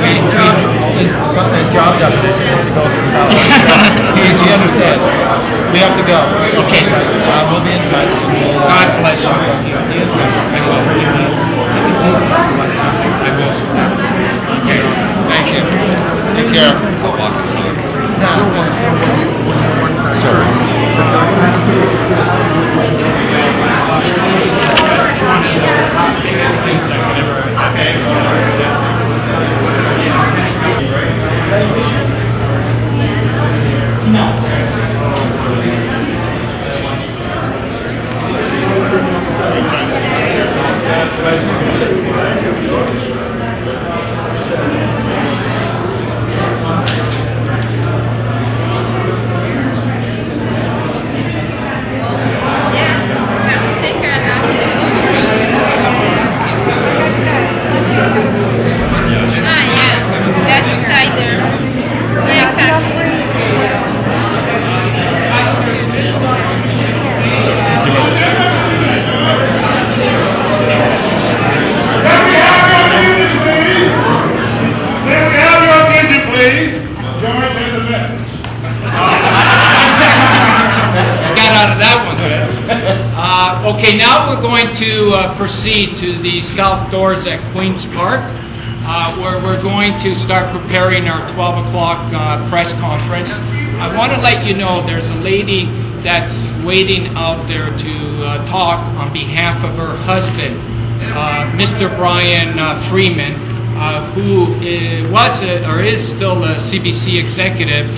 his job definition is to go through college. He understands. We have to go. Okay. We'll be in touch. God bless you. I will. Okay. Thank you. Take care. Okay, now we're going to proceed to the south doors at Queen's Park, where we're going to start preparing our 12 o'clock press conference. I want to let you know there's a lady that's waiting out there to talk on behalf of her husband, Mr. Brian Freeman, who was or is still a CBC executive.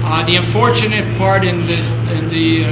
The unfortunate part in the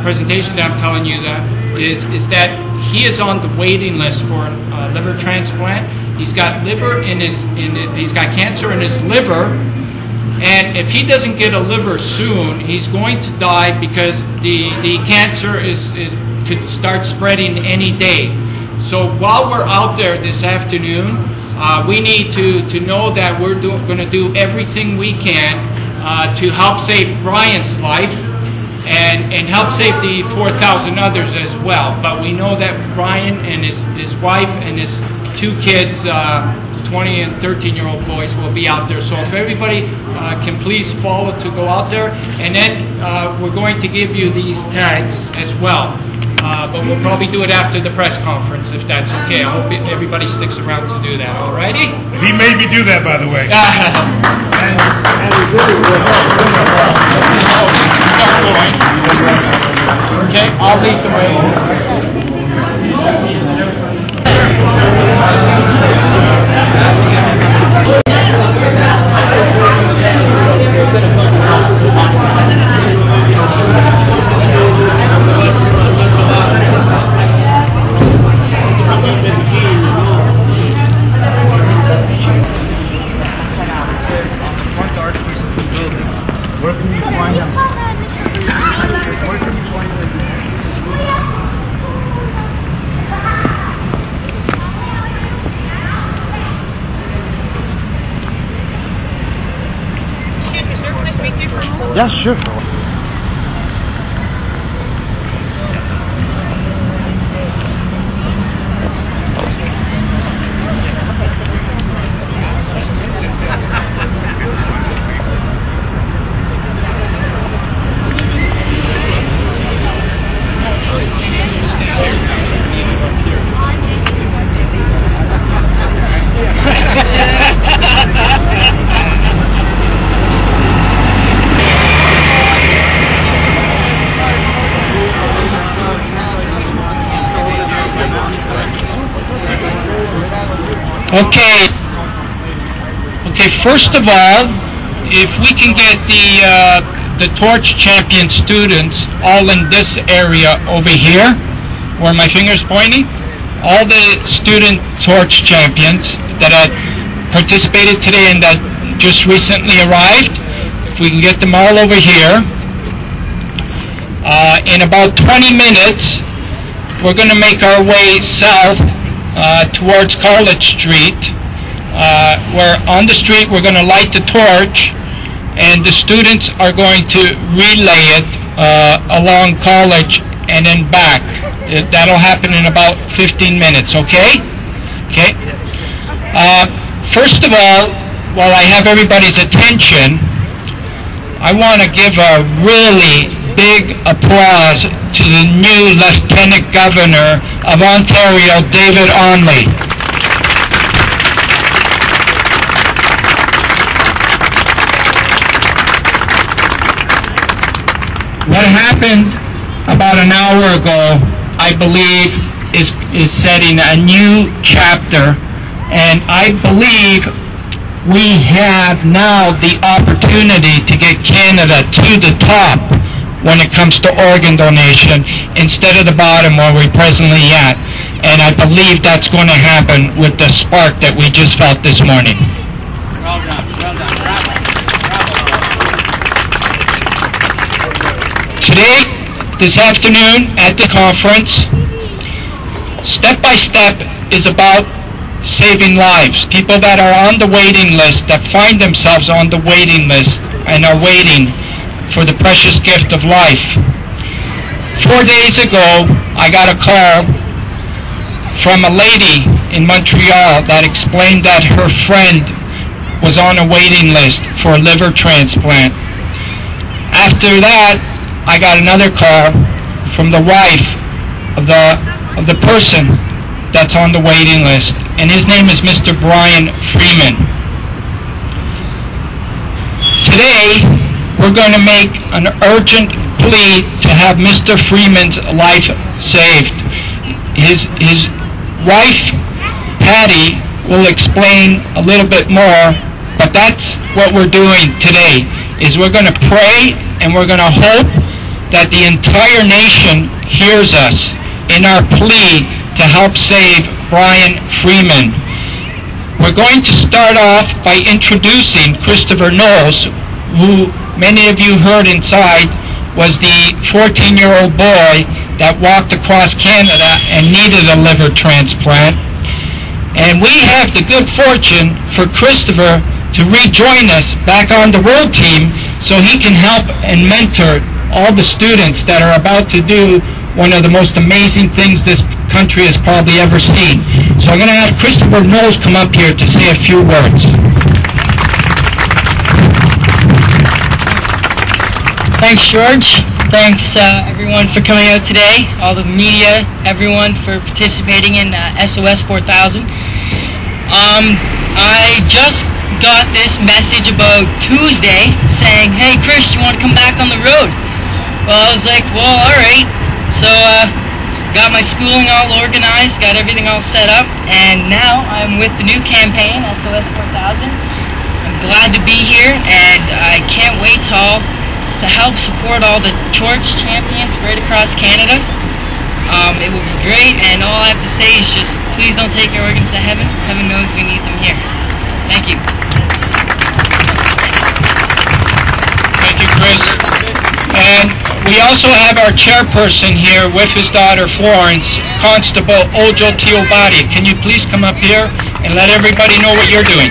presentation that I'm telling you that is that he is on the waiting list for a liver transplant. He's got he's got cancer in his liver, and if he doesn't get a liver soon, he's going to die because the cancer could start spreading any day. So while we're out there this afternoon, we need to know that we're going to do everything we can to help save Brian's life and help save the 4,000 others as well. But we know that Brian and his wife and his two kids, 20 and 13-year-old boys, will be out there. So if everybody can please follow to go out there. And then we're going to give you these tags as well. But we'll probably do it after the press conference, if that's okay. I hope everybody sticks around to do that, all righty? He made me do that, by the way. Okay, I'll lead the way. Where can you find them? Where can you find them? Excuse me, sir. Can I speak to you for a moment? Yeah, sure. Okay, first of all, if we can get the torch champion students all in this area over here, where my finger's pointing, all the student torch champions that had participated today and that just recently arrived, if we can get them all over here, in about 20 minutes, we're going to make our way south towards College Street, where on the street we're going to light the torch, and the students are going to relay it along College and then back. That'll happen in about 15 minutes, okay? Okay. First of all, while I have everybody's attention, I want to give a really big applause to the new Lieutenant Governor of Ontario, David Onley. What happened about an hour ago, I believe, is setting a new chapter, and I believe we have now the opportunity to get Canada to the top when it comes to organ donation instead of the bottom where we're presently at. And I believe that's going to happen with the spark that we just felt this morning. Well done, bravo. Today, this afternoon at the conference, Step by Step is about saving lives. People that are on the waiting list, that find themselves on the waiting list and are waiting for the precious gift of life. 4 days ago, I got a call from a lady in Montreal that explained that her friend was on a waiting list for a liver transplant. After that, I got another call from the wife of the person that's on the waiting list, and his name is Mr. Brian Freeman. Today, we're going to make an urgent plea to have Mr. Freeman's life saved. His wife, Patty, will explain a little bit more, but that's what we're doing today, is we're going to pray and we're going to hope that the entire nation hears us in our plea to help save Brian Freeman. We're going to start off by introducing Christopher Knowles, who many of you heard inside was the 14-year-old boy that walked across Canada and needed a liver transplant. And we have the good fortune for Christopher to rejoin us back on the road team so he can help and mentor all the students that are about to do one of the most amazing things this country has probably ever seen. So I'm going to have Christopher Knowles come up here to say a few words. Thanks, George. Thanks, everyone, for coming out today. All the media, everyone, for participating in SOS4000. I just got this message about Tuesday saying, "Hey, Chris, do you want to come back on the road?" Well, I was like, well, all right. So, got my schooling all organized, got everything all set up, and now I'm with the new campaign, SOS4000. I'm glad to be here, and I can't wait to help support all the torch champions right across Canada. It will be great, and all I have to say is just please don't take your organs to heaven. Heaven knows we need them here. Thank you. Thank you, Chris. And we also have our chairperson here with his daughter Florence, Constable Ojo Tiobati. Can you please come up here and let everybody know what you're doing?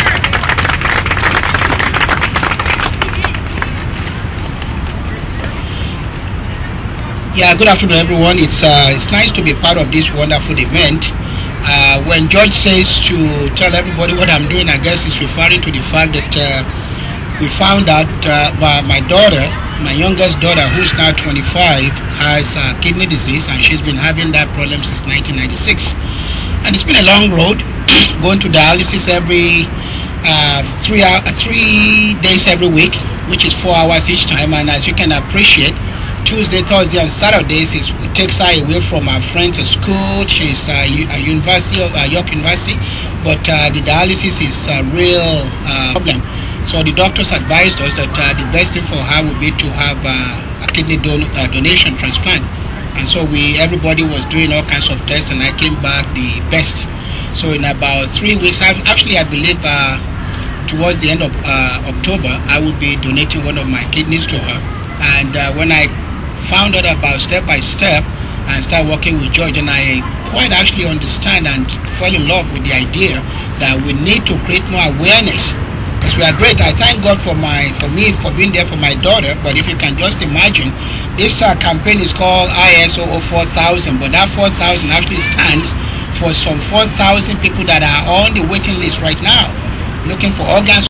Yeah, good afternoon, everyone. It's nice to be part of this wonderful event. When George says to tell everybody what I'm doing, I guess he's referring to the fact that we found out my daughter, my youngest daughter, who's now 25, has kidney disease, and she's been having that problem since 1996. And it's been a long road, going to dialysis every 3 days every week, which is 4 hours each time. And as you can appreciate, Tuesday, Thursday, and Saturdays it takes her away from her friends at school. She's at University of York University, but the dialysis is a real problem. So the doctors advised us that the best thing for her would be to have a kidney donation transplant. And so everybody was doing all kinds of tests, and I came back the best. So in about 3 weeks, I believe towards the end of October, I will be donating one of my kidneys to her. And when I found out about Step by Step and started working with George, and I quite actually understand and fell in love with the idea that we need to create more awareness. Because we are great. I thank God for being there for my daughter. But if you can just imagine, this campaign is called SOS4000, but that 4,000 actually stands for some 4,000 people that are on the waiting list right now, looking for organs.